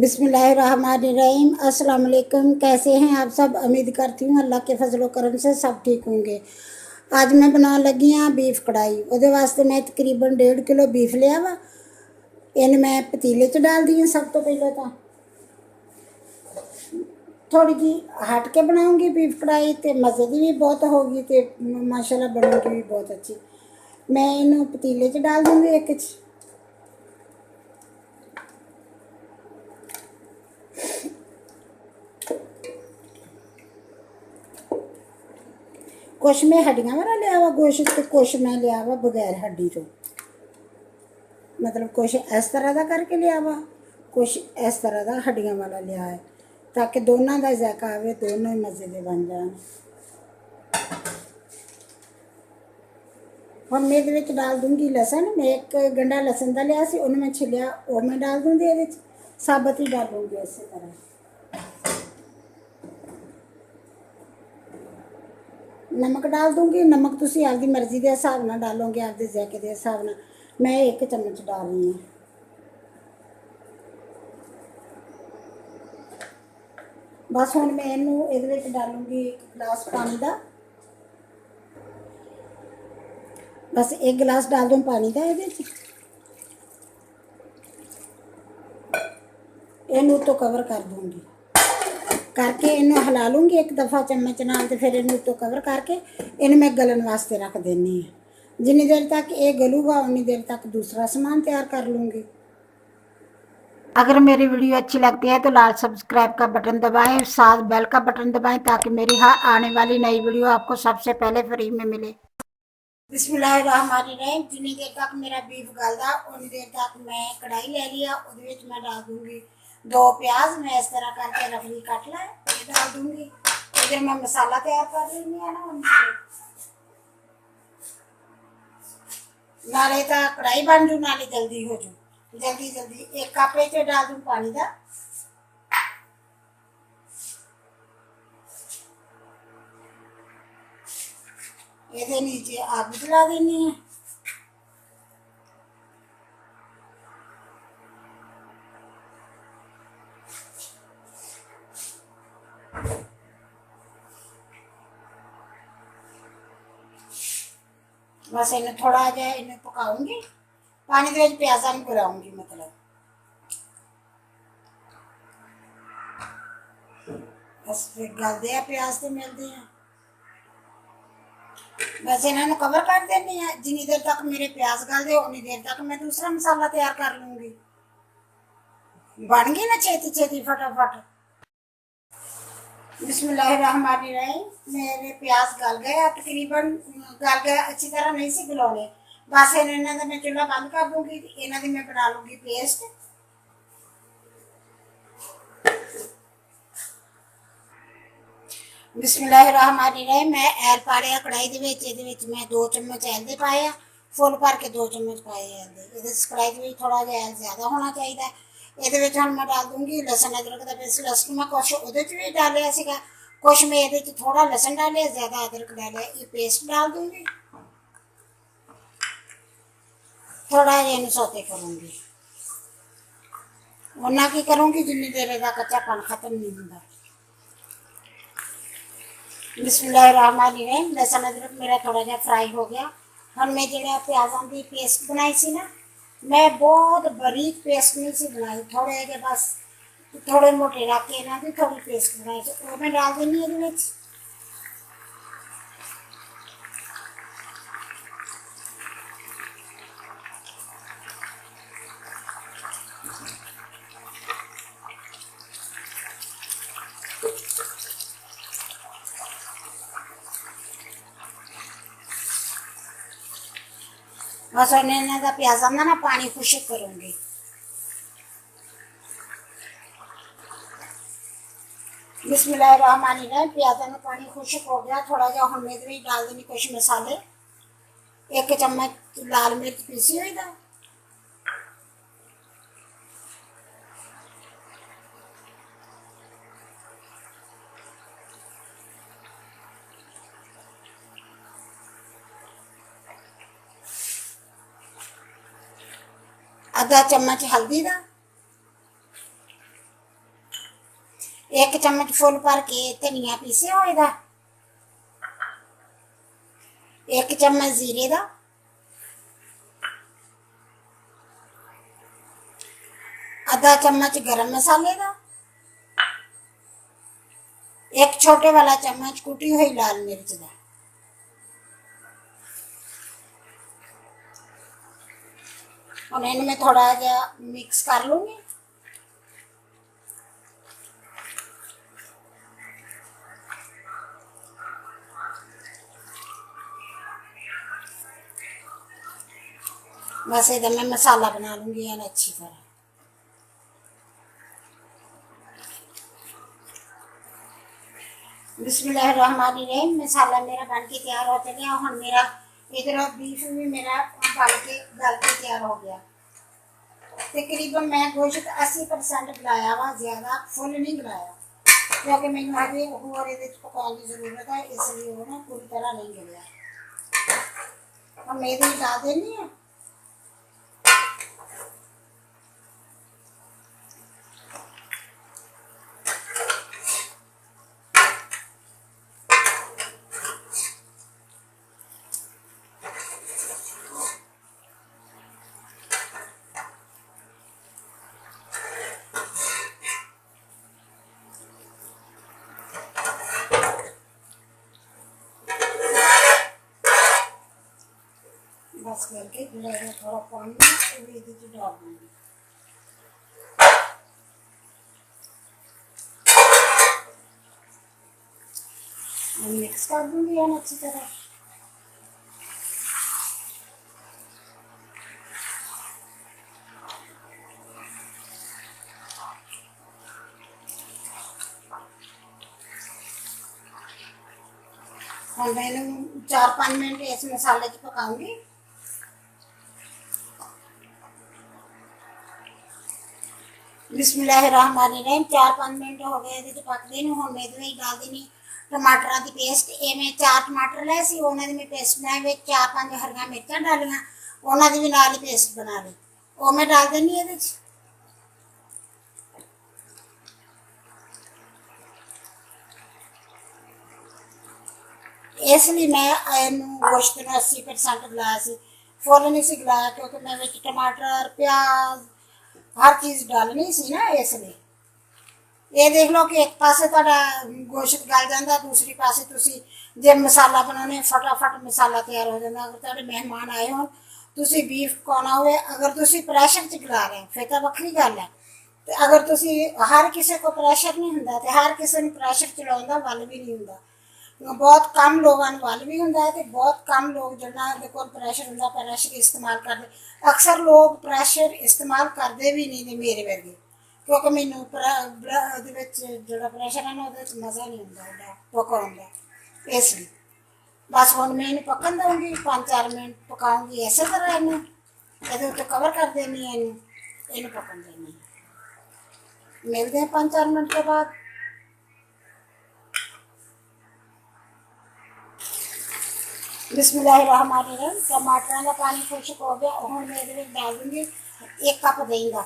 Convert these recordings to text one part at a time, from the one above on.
बिस्मिल्लाहिर्रहमानिर्रहीम। अस्सलाम वालेकुम। कैसे हैं आप सब? उम्मीद करती हूँ अल्लाह के फजलो करम से सब ठीक होंगे। आज मैं बनाने लगी हाँ बीफ कढ़ाई। वो वास्ते मैं तकरीबन 1.5 किलो बीफ लिया वा। इन मैं पतीले च डाल दी। सब तो पहले तो थोड़ी जी हट के बनाऊँगी बीफ कढ़ाई, तो मज़े की भी बहुत होगी, तो माशाल्लाह बनूगी भी बहुत अच्छी। मैं इन्हू पतीले च डाल दूँगी एक कुछ मैं हड्डियां वाला लिया वा गोश्त, तो कुछ मैं लिया वा बगैर हड्डी तो, मतलब कुछ इस तरह का करके लिया वा, कुछ इस तरह का हड्डियां वाला लिया है, ताकि दोनों का जायका आवे, दोनों ही मज़े के बन जाए। और मैं ये डाल दूँगी लसन। मैं एक गंढा लसन का लिया सी, उन्हें मैं छिलिया, वो मैं डाल दूँगी। ये साबत ही डालूँगी इस तरह। नमक डाल दूँगी। नमक तुम आपकी मर्जी के हिसाब न डालोगे, आपके जायके के हिसाब न। मैं 1 चम्मच डाल रही हूँ। बस हुण मैं इनू ये डालूँगी 1 गिलास पानी का। बस 1 गिलास डाल दूँ पानी का। ये इनू तो कवर कर दूँगी, करके इनू हिला लूँगी एक दफ़ा चम्मच नाल, तो फिर इनू तो कवर करके इन मैं गलन वास्ते रख देनी है। जिन्नी देर तक ये गलूगा उन्नी देर तक दूसरा सामान तैयार कर लूँगी। अगर मेरी वीडियो अच्छी लगती है तो लाल सब्सक्राइब का बटन दबाएं, साथ बेल का बटन दबाएं, ताकि मेरी हर आने वाली नई वीडियो आपको सबसे पहले फ्री में मिले। बिस्मिल्लाहिर्रहमानिर्रहीम। जितनी देर तक मेरा बीफ गलदा उतनी देर तक मैं कढ़ाई ले लिया, उसमें मैं डाल दूँगी 2 प्याज। मैं इस तरह करके रफली कट ला डाल दूँगी। इधर मैं मसाला तैयार कर लेनी है ना, नाले तो कढ़ाई बन जू, नाले जल्दी हो जू। जल्दी जल्दी 1 कप डाल दूँ पानी का। ये नीचे आग जला देनी है। बस इन्हें थोड़ा जहा इन्हें पकाऊंगी, पानी के प्याजा में गिराऊंगी, मतलब बस फिर गलते हैं प्याज तो मिलते हैं। बस इन्होंने कवर कर देनी है। जिनी देर तक मेरे प्याज गलते उन्नी देर तक मैं दूसरा मसाला तैयार कर लूँगी। बन गई ना छेती छेती फटाफट। बिस्मिल्लाहिर्रहमानिर्रहीम। मेरे प्याज गल गए तकरीबन, गल गए अच्छी तरह नहीं सी गलाने। बस इन्होंने मैं चूल्हा बंद कर दूँगी। इन्हों की मैं बना लूँगी पेस्ट। बिस्मिल्लाहिर्रहमानिर्रहीम। मैं ऐल पा लिया कढ़ाई के, मैं 2 चम्मच ऐल दे पाए, फुल भर के 2 चम्मच पाए ऐल दे। कढ़ाई के थोड़ा जहा ऐल ज़्यादा होना चाहिए। ये हम मैं डाल दूँगी लसन अदरक का पेस्ट। लसन मैं कुछ वो भी डालिया सीगा, कुछ मैं ये थोड़ा लसन डालिया, ज़्यादा अदरक डालिया। ये पेस्ट डाल दूँगी। थोड़ा इन सौते करूँगी, उन्ना की करूँगी जिन्नी देर का कच्चापन खत्म नहीं होता। बिस्मिल्लाहिर्रहमानिर्रहीम। लसन अदरक मेरा थोड़ा जहा फ्राई हो गया। हम मैं जो प्याज़ों की पेस्ट बनाई सी ना, मैं बहुत बारीक पेस्ट नहीं सी बनाई, थोड़े जे बस थोड़े मोटे रख के इन्हों की थोड़ी पेस्ट बनाई, तो वो मैं डाल देनी है। बस इन्हों का प्याज़ों का ना पानी खुश्क करूँगी। बिस्मिल्लाहिर्रहमानिर्रहीम। प्याज़ों का पानी खुश्क हो गया थोड़ा जहा। हम मैं डाल देनी कुछ मसाले। 1 चम्मच लाल मिर्च पीसी हुई था, आधा चम्मच हल्दी का, एक चम्मच फुल भर के धनिया पीसे हुए दा, एक चम्मच जीरे का, आधा चम्मच गरम मसाले का, एक छोटे वाला चम्मच कुटी हुई लाल मिर्च का। और इनमें थोड़ा जहा मिक्स कर लूँगी। बस इधर मैं मसाला बना लूँगी यानी अच्छी तरह। बिस्मिल्लाहिर्रहमानिर्रहीम। मसाला मेरा बन के तैयार हो गया। और मेरा इधर बीफ भी मेरा गल के तैयार हो गया। तकरीबन मैं गोश्त 80% गलाया वा, ज़्यादा फुल नहीं गलाया क्योंकि मैंने अभी होर ये पकाने की जरूरत है, इसलिए वो ना पूरी तरह नहीं गलिया। और मेरी डाल देनी है। बस करके थोड़ा पानी डाल दूँगी। मिक्स कर दूँगी यानी अच्छी तरह। और मैंने 4-5 मिनट इस मसाले की पकाऊंगी। बिस्मिल्लाहिर्रहमानिर्रहीम। 4-5 मिनट हो गए ये पकते हैं। हम मैं डाल देनी टमाटर की पेस्ट। ये मैं 4 टमाटर ले सी, उन्होंने मैं पेस्ट बनाई हुई। 4-5 हरिया मिर्चा डालियाँ, उन्होंने भी नाल ही पेस्ट बना ली। वो मैं डाल देनी ये। इसलिए मैं गोश्त ने 80% गलाया सी, फुल नहीं सी गलाया क्योंकि मैं टमाटर प्याज हर चीज़ डालनी सी ना, इसलिए। ये देख लो कि एक पासे तुहाडा गोश्त गल जाता, दूसरी पासे तुसी जे मसाला बनाने फटाफट मसाला तैयार हो जाता। अगर तुहाडे मेहमान आए हो, तुसी बीफ पकाना होवे, अगर तुसी प्रैशर च गला रहे फिर तो वक्री गल है। तो अगर तुसी हर किसी को प्रैशर नहीं होंदा, तो हर किसी ने प्रैशर चलाउण दा वल भी नहीं होंदा। बहुत कम लोगों वल भी होंदा है, तो बहुत कम लोग जिन्होंने कोल प्रैशर होंदा प्रैशर इस्तेमाल करते। अक्सर लोग प्रैशर इस्तेमाल करते भी नहीं ने मेरे वर्गे, क्योंकि मैनू जो प्रैशर है ना वो मज़ा नहीं आता पकाने का, इसलिए। बस हम मैं इन्हें पकन दूँगी, 5-4 मिनट पकाऊँगी इस तरह। इन्हें ये उत्ते कवर कर देनी है, इन्हें पकन देनी। मिलते हैं 5-4 मिनट के बाद। बिस्मिल्लाहिर्रहमानिर्रहीम। टमाटर का पानी खुश्क हो गया। हम मैं ये डाल दूँगी 1 कप दही का।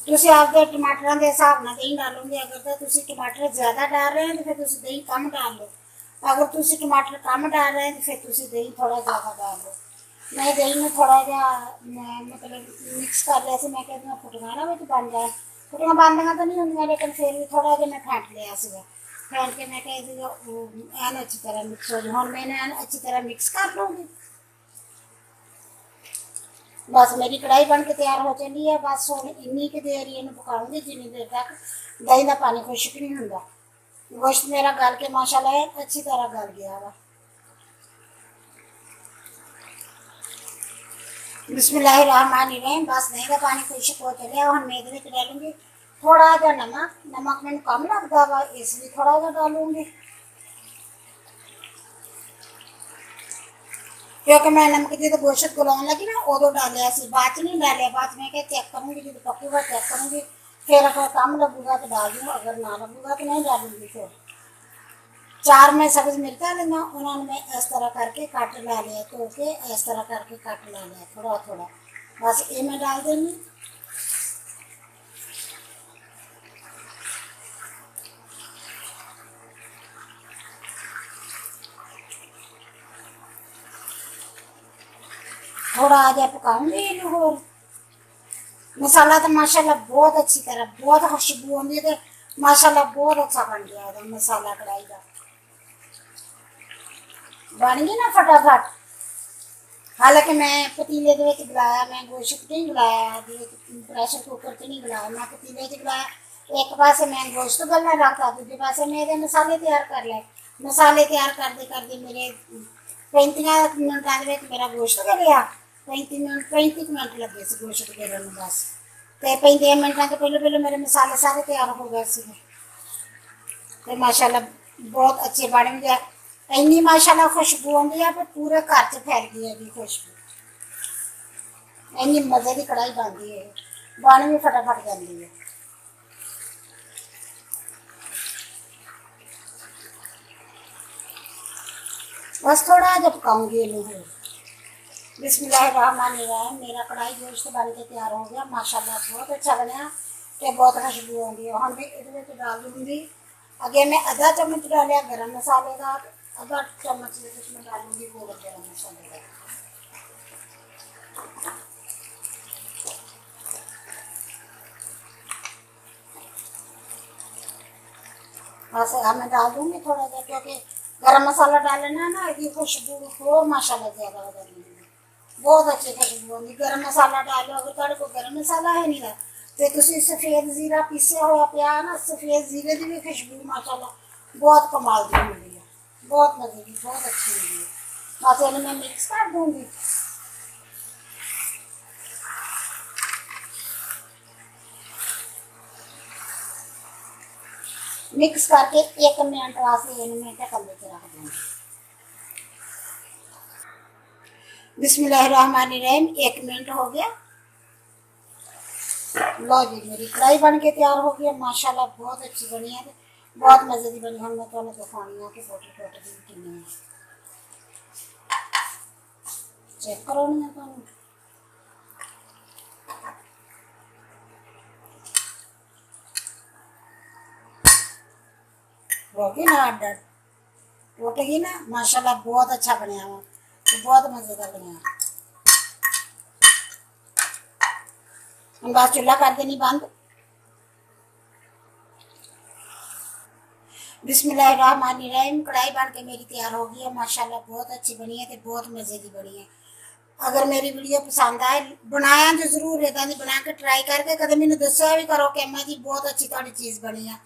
तुसी आपके टमाटर के हिसाब नाल दही डालोगे। अगर तो तुसी टमाटर ज़्यादा डाल रहे हैं तो फिर तुसी दही कम डाल लो। अगर तुसी टमाटर कम डाल रहे हैं तो फिर तुसी दही थोड़ा ज़्यादा डाल लो। मैं दही में थोड़ा जहा मतलब मिक्स कर लिया से, मैं कहती हूँ फुटगा ना बन जाए। फुटगा बनदियां तो नहीं होंगे, लेकिन फिर भी थोड़ा जहा मैं फेंट लिया सीगा। फेंट के मैं कह एन अच्छी तरह मिक्स हो जाए। हम मैंने एन अच्छी तरह मिक्स कर लूँगी। बस मेरी कढ़ाई बन के तैयार हो चली है। बस हम इन्नी की देर ही पकाऊंगी जिन्नी देर तक दही का पानी खुश्क नहीं होंगे। गोश्त मेरा गल के माशाल्लाह अच्छी तरह गल गया वा। बिस्मिल्लाहिर्रहमानिर्रहीम। बस दही का पानी खुश्क हो चलिए। हम मैं डालूंगी थोड़ा जहा नमक। नमक मैंने कम लगता वा, इसलिए थोड़ा जहा डालूंगी, क्योंकि मैं नमक जो गोश्त गलाउन लगी ना उदो डालिया सी, बाद च नहीं डालिया। बाद में क्या चेक करूँगी, जो पकूगा चेक करूँगी, फिर अगर कम लगूगा तो डाल दूँ, अगर ना लगूगा तो नहीं डालूँगी। फिर 4 मैं सब्ज़ मिर्चा लिया, उन्होंने मैं इस तरह करके कट ला लिया, धो के इस तरह करके कट ला लिया थोड़ा थोड़ा। बस ये मैं डाल देनी। थोड़ा आज पकाऊंगी इन्हें होर। मसाला तो माशाल्लाह बहुत अच्छी तरह बहुत खुशबू आती है, माशाल्लाह बहुत अच्छा बन गया मसाला कढ़ाई का, बन गई ना फटाफट। हालांकि मैं पतीले के गलाया, मैं गोश्त नहीं गलाया, प्रेशर कुकर से नहीं गलाया, मैं पतीले गलाया। एक पासे मैं गोश्त गलना रखता, दूसरे पासे मेरे मसाले तैयार कर ले। मसाले तैयार करते करते मेरे 35 मिनट मेरा गोश्त गलिया। 35 मिनट लगे से गोश्त गलन बस। तो 35 मिनटा तो पहले पहले मेरे मसाले सारे तैयार हो गए थे। तो माशाल्लाह बहुत अच्छे बन गए। इन्नी माशाल्लाह खुशबू आती है, पर पूरे घर च फैल गई है खुशबू। इन्नी मजे की कढ़ाई बनती है, बन भी फटाफट जाती है। बस थोड़ा जब पकाऊंगी इन्हें। बिस्मिल्लाहिर्रहमानिर्रहीम। मेरा कढ़ाई गोश्त बन के तैयार हो गया, माशाल्लाह बहुत अच्छा बनया, तो बहुत खुशबू आती है। हम भी ये डाल दूँगी। अगे मैं आधा चम्मच डालिया गर्म मसाले का, आधा चम्मच इसमें डालूंगी पूरे गर्म मसाले का। बस मैं डाल दूंगी थोड़ा सा, क्योंकि गरम मसाला डालना ना इसकी खुशबू और माशाल्लाह ज़्यादा हो जाती है, बहुत अच्छी खुशबू आती। गरम मसाला डालो, अगर तुहाडे कोल गरम मसाला है नहीं तो तुसी सफ़ेद ज़ीरा पीसे हुआ पिया ना, सफ़ेद ज़ीरे की भी खुशबू माशाल्लाह बहुत कमाल की मिलती है, बहुत मजे की, बहुत अच्छी मिलती है। बस इन्हें मैं मिक्स कर दूँगी। मिक्स करके 1 मिनट वास्ते इन्हें ढक्कन के रख दूँगी। बिस्मिल्लाहिर्रहमानिर्रहीम। 1 मिनट हो गया। लो जी, मेरी कढ़ाई बन के तैयार हो गई, माशाल्लाह बहुत अच्छी बनी है, बहुत मजे की बनी। हम मैं तुम्हें दिखानी है कि फोटो फोटो दी कितनी है, चेक करो नहीं तुम रोगी ना अड्डा टूटेगी ना। माशाल्लाह बहुत अच्छा बनया हुआ, तो बहुत मजे का बनया। हम बस चूल्हा कर देनी बंद। बिस्मिल्लाहिर्रहमानिर्रहीम। कढ़ाई बन के मेरी तैयार हो गई है, माशाल्लाह बहुत अच्छी बनी है, तो बहुत मजे की बनी है। अगर मेरी वीडियो पसंद आए, बनाया तो जरूर इदा की बना के ट्राई करके कदे मैंने दस्या भी करो कि अम्मा जी बहुत अच्छी थोड़ी चीज़ बनी है।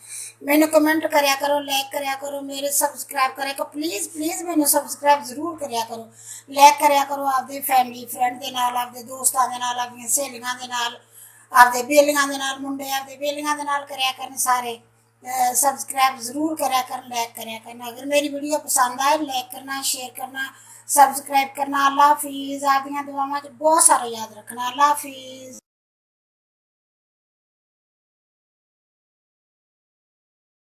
मैंने कमेंट करया करो, लाइक करया करो, मेरे सब्सक्राइब करे को प्लीज़ प्लीज़ मैंने सब्सक्राइब जरूर करया करो, लाइक करया करो। आपके फैमिली फ्रेंड के नाल, आपके दोस्तों के नाल, आपकी सहेलियां के नाल, आपके बेलियां के नाल, मुंडे आपके बेलियां के नाल करया करन सारे। सब्सक्राइब जरूर करा कर, लाइक करा करना। अगर मेरी वीडियो पसंद आए, लाइक करना, शेयर करना, सब्सक्राइब करना। अल्लाह हाफिज़। आप दुआवां बहुत सारा याद रखना। अल्लाह हाफिज़।